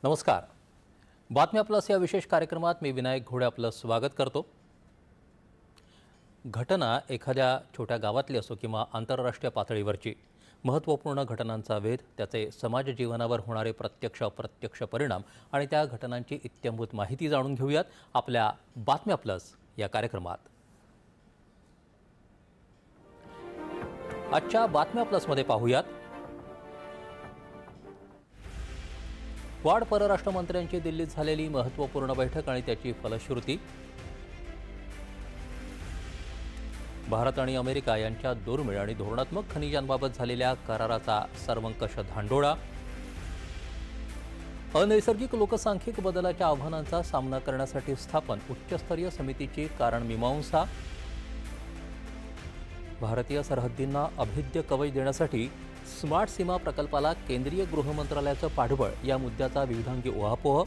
नमस्कार. बातम्या प्लस या विशेष कार्यक्रमात मी विनायक घोडे आपलं स्वागत करतो. घटना एखाद्या छोट्या गावातली असो किंवा आंतरराष्ट्रीय पातळीवरची महत्त्वपूर्ण घटनांचा वेध, त्याचे समाज जीवनावर होणारे प्रत्यक्ष अप्रत्यक्ष परिणाम आणि त्या घटनांची इत्थंभूत माहिती जाणून घेऊयात आपल्या बातम्या प्लस या कार्यक्रमात. आजच्या बातम्या प्लसमध्ये पाहूयात क्वाड परराष्ट्र मंत्र्यांची दिल्लीत झालेली महत्त्वपूर्ण बैठक आणि त्याची फलश्रुती. भारत आणि अमेरिका यांच्यात दुर्मिळ आणि धोरणात्मक खनिजांबाबत झालेल्या कराराचा सर्वंकष धांडोळा. अनैसर्गिक लोकसांख्यिक बदलाच्या आव्हानांचा सामना करण्यासाठी स्थापन उच्चस्तरीय समितीची कारणमीमांसा. भारतीय सरहद्दींना अभेद्य कवच देण्यासाठी स्मार्ट सीमा प्रकल्पाला केंद्रीय गृह मंत्रालयाचं पाठबळ, या मुद्द्याचा विविधांगी उहापोह.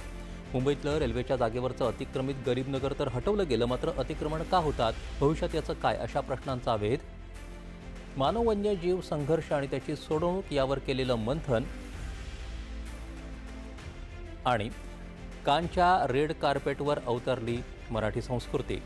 मुंबईतलं रेल्वेच्या जागेवरचं अतिक्रमित गरीबनगर तर हटवलं गेलं, मात्र अतिक्रमण का होतात, भविष्यात याचं काय, अशा प्रश्नांचा वेध. मानव वन्यजीव संघर्ष आणि त्याची सोडवणूक यावर केलेलं मंथन. आणि कानच्या रेड कार्पेटवर अवतरली मराठी संस्कृती.